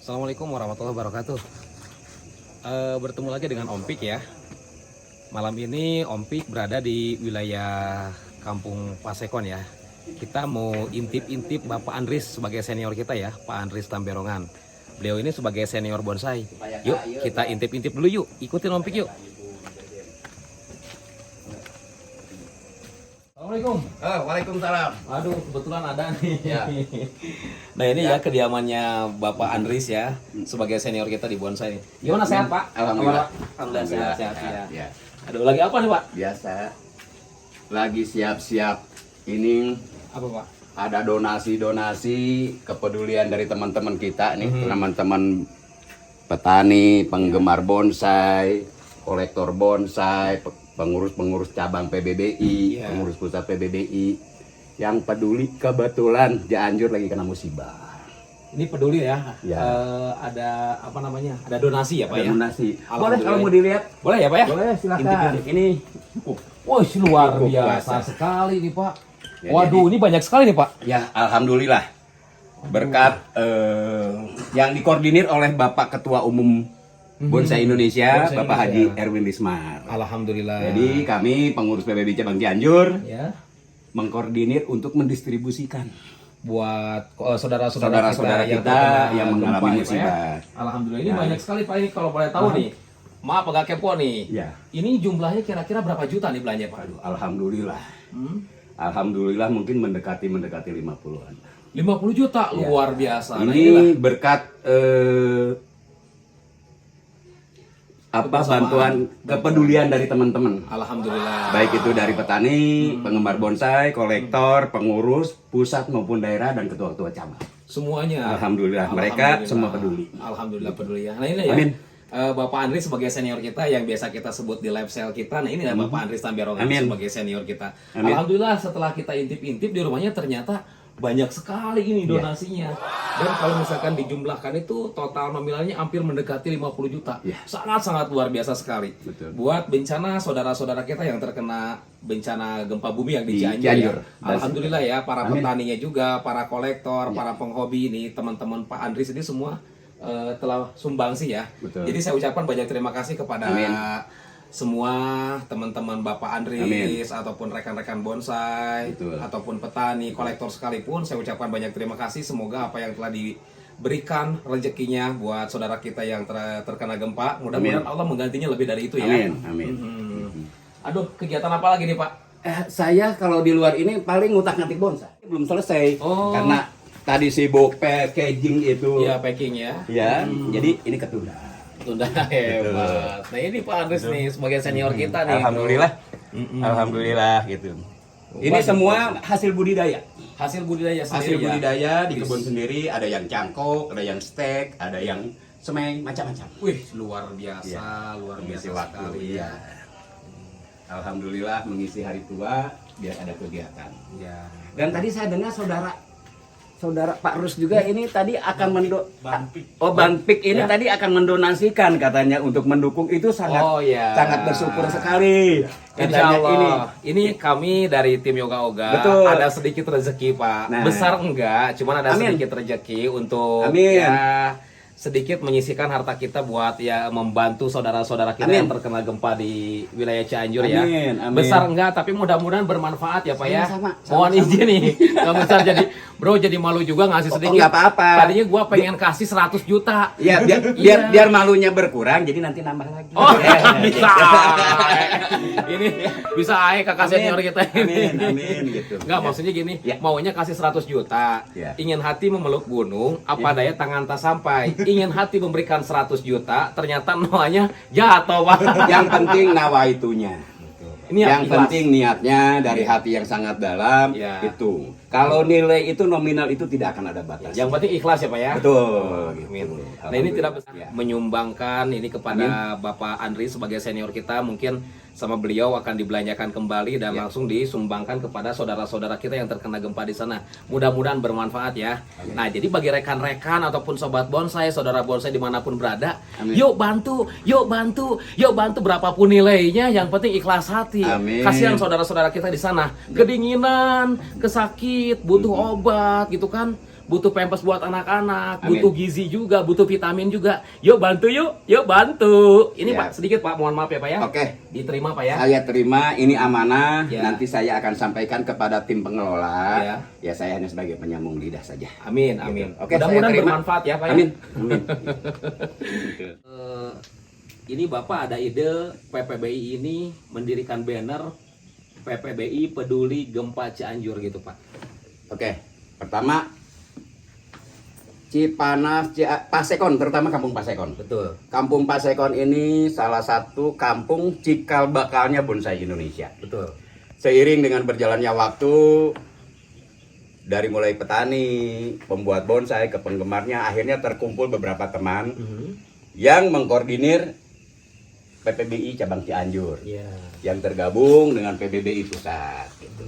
Assalamualaikum warahmatullahi wabarakatuh. Bertemu lagi dengan Om Pik ya. Malam ini Om Pik berada di wilayah Kampung Pasekon ya. Kita mau intip-intip Bapak Andris sebagai senior kita ya, Pak Andris Tamberongan. Beliau ini sebagai senior bonsai. Yuk kita intip-intip dulu yuk. Ikutin Om Pik yuk. Assalamualaikum. Waalaikumsalam. Aduh, kebetulan ada nih. Ya. Nah ini ya kediamannya Bapak Andris ya, sebagai senior kita di bonsai. Gimana sehat Pak? Alhamdulillah. Alhamdulillah sehat ya. Ya. Aduh, lagi apa nih Pak? Biasa. Lagi siap-siap ini Apa Pak? ada donasi-donasi kepedulian dari teman-teman kita nih, teman-teman petani, penggemar bonsai, kolektor bonsai, pengurus-pengurus cabang PBBI, Iya. pengurus pusat PBBI yang peduli. Kebetulan Cianjur lagi kena musibah. Ini peduli ya. Ya. Ada apa namanya? Ada donasi ya Pak Ada ya? donasi. Boleh Alhamdulillah. kalau mau dilihat? Boleh ya Pak ya? Boleh, silakan. Intip-intip. Ini Wah, luar Cukup biasa biasa. sekali nih Pak. Ya, Waduh, ini banyak sekali nih Pak. ya, alhamdulillah. Berkat yang dikoordinir oleh Bapak Ketua Umum Bonsai Indonesia, Bonsai Bapak Indonesia. Haji Erwin Lismar. Alhamdulillah. Jadi kami pengurus PBB Cabang Cianjur ya, mengkoordinir untuk mendistribusikan buat saudara-saudara saudara-saudara kita terkena yang gempa mengalami ya, Pak, ya. musibah. Alhamdulillah ini Ya. banyak sekali Pak ini kalau boleh tahu nih. Maaf agak kepo nih. Ya. Ini jumlahnya kira-kira berapa juta nih belanja Pak? Aduh, alhamdulillah. Hmm? Alhamdulillah mungkin mendekati 50-an. 50 juta Ya. luar biasa. Nah, Ini inilah berkat Kebersamaan. bantuan kepedulian dari teman-teman. alhamdulillah. Baik itu dari petani, penggemar bonsai, kolektor, pengurus pusat maupun daerah dan ketua-ketua cabang. Semuanya. Alhamdulillah, mereka semua peduli. Alhamdulillah peduli ya. Nah ini ya. Amin. Bapak Andris sebagai senior kita yang biasa kita sebut di live sale kita. Nah ini ya Bapak Andris Tamberongan Amin. sebagai senior kita. Amin. Alhamdulillah setelah kita intip-intip di rumahnya ternyata banyak sekali ini donasinya. Dan kalau misalkan dijumlahkan itu total nominalnya hampir mendekati 50 juta. Ya. Sangat-sangat luar biasa sekali. Betul. Buat bencana saudara-saudara kita yang terkena bencana gempa bumi yang di Di Cianjur. Cianjur. Ya. Alhamdulillah ya para Amin. petaninya juga, para kolektor, para penghobi ini, teman-teman Pak Andris ini semua telah sumbangsi ya. Betul. Jadi saya ucapkan banyak terima kasih kepada Amin. semua teman-teman Bapak Andris ataupun rekan-rekan bonsai Betul. ataupun petani, kolektor sekalipun saya ucapkan banyak terima kasih. Semoga apa yang telah diberikan rezekinya buat saudara kita yang terkena gempa, mudah-mudahan Amin. Allah menggantinya lebih dari itu ya. Amin, amin. Aduh, kegiatan apa lagi nih Pak? Saya kalau di luar ini paling ngutak-ngatik bonsai. Belum selesai. Oh. Karena tadi sibuk packaging itu. Ya packing ya. Ya, jadi ini ketunda. Tunda hebat. Nah ini Pak Andris nih sebagai senior kita nih. Alhamdulillah. Alhamdulillah gitu. Ini semua hasil budidaya. Hasil budidaya sendiri Hasil ya. budidaya di kebun sendiri, ada yang cangkok, ada yang steak, ada yang semeng, macam-macam. Wih, luar biasa, Iya. luar Mengisi biasa waktu, sekali iya. Alhamdulillah mengisi hari tua biar ada kegiatan. ya. Dan tadi saya dengar saudara Pak Rus juga ini tadi akan Banpik ini Ya. tadi akan mendonasikan katanya untuk mendukung, itu sangat Oh, ya. sangat bersyukur sekali. Insya Katanya Allah. Ini kami dari tim Yoga Oga Betul. ada sedikit rezeki Pak. Nah. Besar enggak, cuman ada Amin. sedikit rezeki untuk Amin. ya sedikit menyisihkan harta kita buat ya membantu saudara-saudara kita Amin. yang terkena gempa di wilayah Cianjur ya. Amin, amin. Besar enggak, tapi mudah-mudahan bermanfaat ya Pak ya. Sama-sama, Mohon sama-sama. izin nih. Nggak besar jadi Bro jadi malu juga ngasih Oh, sedikit. nggak apa-apa. Tadinya gua pengen kasih 100 juta. Ya, biar Iya. biar malunya berkurang, jadi nanti nambah lagi. Oh, Ya, bisa. Ini bisa aja kakak Amin. senior kita ini. Amin, gitu. Enggak, Ya. maksudnya gini, Ya. maunya kasih 100 juta. Ya. Ingin hati memeluk gunung, apa daya tangan tak sampai. Ingin hati memberikan 100 juta, ternyata namanya jatuh, Pak. Yang penting nawaitunya. Ini Yang ikhlas. penting niatnya dari hati yang sangat dalam, Ya. itu. Kalau nilai itu nominal itu tidak akan ada batas. Yang penting ikhlas ya Pak ya. Betul. Amin. Gitu. Nah ini tidak bisa Ya. menyumbangkan ini kepada Bapak Andri sebagai senior kita, mungkin sama beliau akan dibelanjakan kembali dan Ya. langsung disumbangkan kepada saudara-saudara kita yang terkena gempa di sana. Mudah-mudahan bermanfaat ya. Amin. Nah jadi bagi rekan-rekan ataupun sobat bonsai, saudara bonsai dimanapun berada, Amin. yuk bantu, yuk bantu, yuk bantu berapapun nilainya, yang penting ikhlas hati. Amin. Kasihan saudara-saudara kita di sana, kedinginan, kesakit, butuh obat gitu kan. butuh pampers buat anak-anak, Amin. butuh gizi juga, butuh vitamin juga. Yuk bantu yuk bantu. Ini Ya. Pak sedikit Pak, mohon maaf ya Pak ya. Oke. Diterima Pak ya. Saya terima, ini amanah. Ya. Nanti saya akan sampaikan kepada tim pengelola. Ya. Ya, saya hanya sebagai penyambung lidah saja. Amin, amin. Oke, Mudah-mudahan saya terima. bermanfaat ya Pak ya. Amin. Amin. Ini Bapak ada ide PPBI ini mendirikan banner PPBI Peduli Gempa Cianjur gitu Pak. Oke, pertama Cipanas, Pasekon, terutama Kampung Pasekon. Betul. Kampung Pasekon ini salah satu kampung cikal bakalnya bonsai Indonesia. Betul. Seiring dengan berjalannya waktu, dari mulai petani, pembuat bonsai, ke penggemarnya, akhirnya terkumpul beberapa teman yang mengkoordinir PPBI cabang Cianjur, Iya. yang tergabung dengan PBBI pusat. Gitu.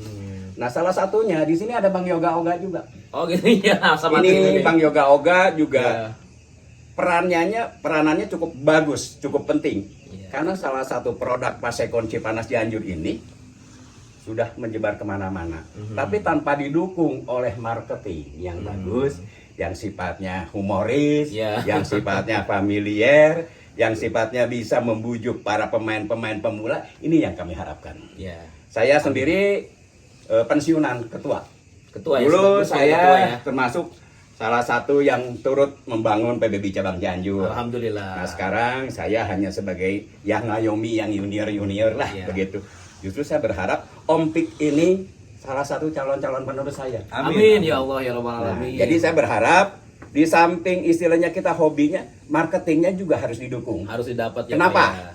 Nah, salah satunya di sini ada Bang Yoga Oga juga. Oh gitu ya, sama tim Ini Bang Yoga Oga juga Ya. peranannya cukup bagus, cukup penting. Iya. Karena salah satu produk Pasekon Cipanas Cianjur ini sudah menyebar kemana-mana. Tapi tanpa didukung oleh marketing yang bagus, yang sifatnya humoris, Ya. yang sifatnya familiar, yang sifatnya bisa membujuk para pemain-pemain pemula, ini yang kami harapkan. Ya. Saya sendiri pensiunan ketua. Ketua ya. Dulu sebagai saya ketua ya. termasuk salah satu yang turut membangun PBB cabang Cianjur. Alhamdulillah. Nah, sekarang saya hanya sebagai yang ngayomi, yang junior lah, Iya. begitu. Justru saya berharap Om Pik ini salah satu calon-calon penerus saya. Amin ya Allah ya Rabbal Nah, alamin. jadi saya berharap di samping istilahnya kita hobinya, marketingnya juga harus didukung. harus didapat ya. Kenapa? Pak, ya.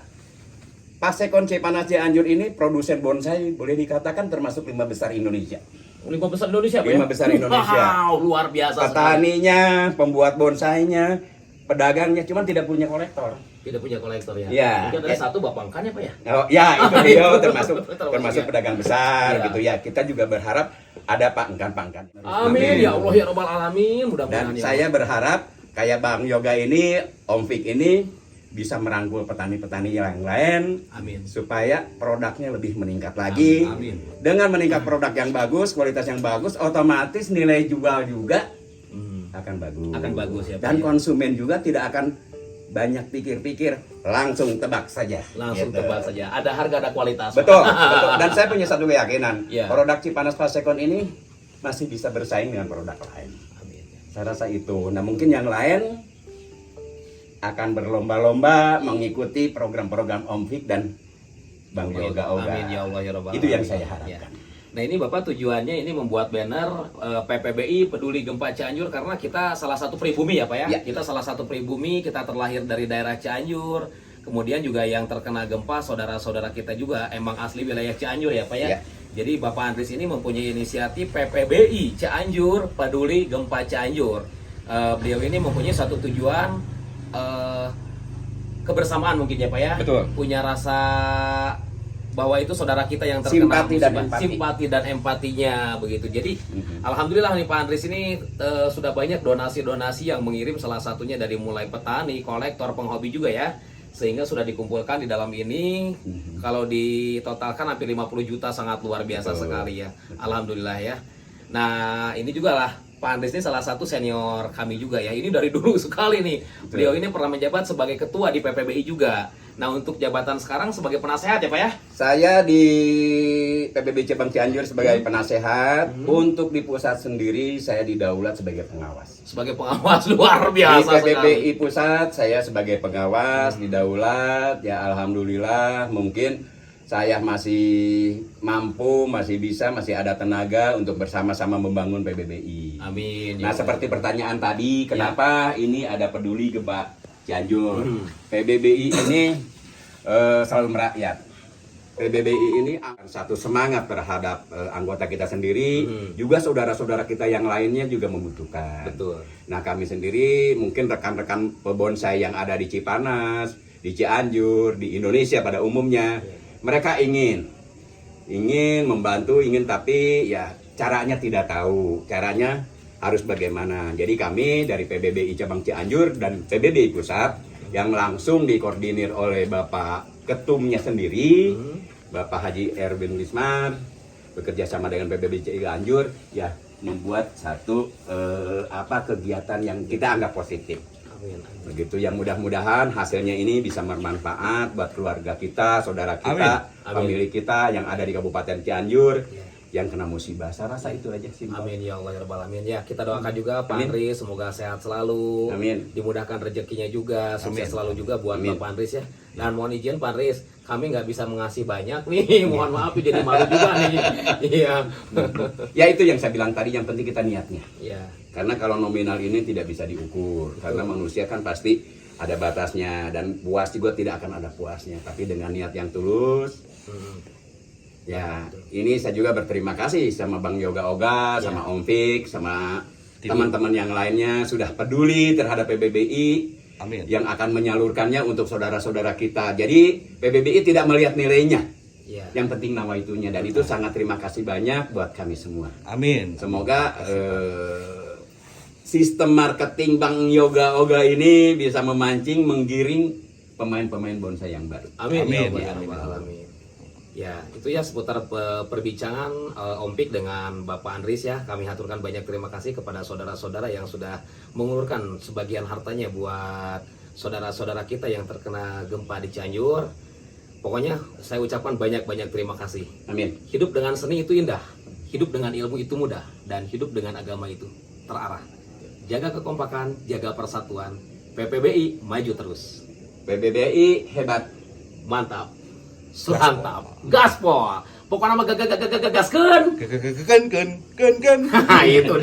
Pasekon Cipanas Cianjur ini produsen bonsai boleh dikatakan termasuk 5 besar Indonesia. 5 besar Indonesia Pak ya? 5 besar Indonesia. Wow, luar biasa sekali. Petaninya, pembuat bonsainya, pedagangnya, cuman tidak punya kolektor. Tidak punya kolektor ya. Iya. Mungkin ada satu bapangkan ya Pak ya. Oh, ya itu beliau termasuk Termasuk ya. pedagang besar Iya. gitu ya. Kita juga berharap ada pangkan-pangkan. Amin ya Allah ya Rabbal alamin. Mudah-mudahan Dan ya. saya berharap kayak Bang Yoga ini, Om Fik ini bisa merangkul petani-petani yang lain Amin. supaya produknya lebih meningkat lagi. Amin. Dengan meningkat produk yang bagus, kualitas yang bagus, otomatis nilai jual juga akan bagus. Akan bagus ya, Pak, Dan ya. konsumen juga tidak akan banyak pikir-pikir, langsung tebak saja. Langsung Gitu. tebak saja. Ada harga, ada kualitas. Betul, betul. Dan saya punya satu keyakinan, Iya. produk Cipanas Pasekon ini masih bisa bersaing dengan produk lain. Amin. Saya rasa itu. Nah, mungkin yang lain akan berlomba-lomba mengikuti program-program Om Fik dan Bang Amin. Yoga Oga. Amin ya Allah ya Rabbal Itu yang alamin. saya Ya. harapkan. Nah ini Bapak tujuannya ini membuat banner PPBI Peduli Gempa Cianjur karena kita salah satu pribumi ya Pak ya. Ya. Kita salah satu pribumi, kita terlahir dari daerah Cianjur. Kemudian juga yang terkena gempa saudara-saudara kita juga emang asli wilayah Cianjur ya Pak ya. Ya. Jadi Bapak Andris ini mempunyai inisiatif PPBI Cianjur Peduli Gempa Cianjur. Beliau ini mempunyai satu tujuan kebersamaan mungkin ya Pak ya. Betul. Punya rasa bahwa itu saudara kita yang terkena Simpati dan musibah. empati. Simpati dan empatinya begitu. Jadi alhamdulillah nih Pak Andris ini sudah banyak donasi-donasi yang mengirim, salah satunya dari mulai petani, kolektor, penghobi juga ya. Sehingga sudah dikumpulkan di dalam ini. Kalau ditotalkan hampir 50 juta, sangat luar biasa sekali ya. Alhamdulillah ya. Nah, ini juga lah Pak Andris ini salah satu senior kami juga ya. Ini dari dulu sekali nih. Beliau ini pernah menjabat sebagai ketua di PPBI juga. Nah, untuk jabatan sekarang sebagai penasehat ya Pak ya? Saya di PBB Cabang Cianjur sebagai penasehat. Untuk di pusat sendiri saya didaulat sebagai pengawas. Sebagai pengawas luar Di biasa sekali. PBBI pusat saya sebagai pengawas didaulat. Ya alhamdulillah mungkin saya masih mampu, masih bisa, masih ada tenaga untuk bersama-sama membangun PBBI. Amin. Nah, seperti pertanyaan tadi, kenapa ini ada peduli gempa Cianjur? PBBI ini selalu merakyat. PBBI ini satu semangat terhadap anggota kita sendiri, juga saudara-saudara kita yang lainnya juga membutuhkan. Betul. Nah, kami sendiri mungkin rekan-rekan pebonsai yang ada di Cipanas, di Cianjur, di Indonesia pada umumnya, mereka ingin membantu, tapi ya caranya tidak tahu. Caranya harus bagaimana. Jadi kami dari PBBI Cabang Cianjur dan PBBI Pusat yang langsung dikoordinir oleh Bapak Ketumnya sendiri, Bapak Haji Erwin Lismar, bekerja sama dengan PBBI Cianjur, ya membuat satu kegiatan yang kita anggap positif. Amin. Begitu, yang mudah-mudahan hasilnya ini bisa bermanfaat buat keluarga kita, saudara kita, Amin. famili kita yang ada di Kabupaten Cianjur Ya. yang kena musibah. Saya rasa itu aja sih. Bang. Amin ya Allah ya Rabbal Alamin. Ya, kita doakan juga Pak Amin. Andris semoga sehat selalu. Amin. Dimudahkan rezekinya juga, sukses Amin. selalu juga buat Amin. Bapak Andris ya. Dan mohon izin Pak Andris, kami nggak bisa mengasih banyak nih. Mohon maaf jadi malu juga nih. Iya. Ya itu yang saya bilang tadi, yang penting kita niatnya. Iya. Karena kalau nominal ini tidak bisa diukur. Karena manusia kan pasti ada batasnya, dan puas juga tidak akan ada puasnya. Tapi dengan niat yang tulus, Hmm. ya, ini saya juga berterima kasih sama Bang Yoga Oga, Ya. sama Om Fik, sama Tim. teman-teman yang lainnya sudah peduli terhadap PBBI Amin. yang akan menyalurkannya untuk saudara-saudara kita. Jadi PBBI tidak melihat nilainya, Iya. yang penting nawaitunya, dan itu sangat terima kasih banyak buat kami semua. Amin. Semoga sistem marketing Bang Yoga Oga ini bisa memancing, menggiring pemain-pemain bonsai yang baru. Amin, Amin, ya Allah ya, ya Rabbal Alamin. Ya, itu ya seputar perbincangan Om Pik dengan Bapak Andris ya. Kami haturkan banyak terima kasih kepada saudara-saudara yang sudah mengulurkan sebagian hartanya buat saudara-saudara kita yang terkena gempa di Cianjur. Pokoknya saya ucapkan banyak-banyak terima kasih. Amin. Hidup dengan seni itu indah, hidup dengan ilmu itu mudah, dan hidup dengan agama itu terarah. Jaga kekompakan, jaga persatuan. PPBI maju terus. PBBI hebat. Mantap. Santap. Gaspol. Pokoknya mah gaskeun. Ken. Itu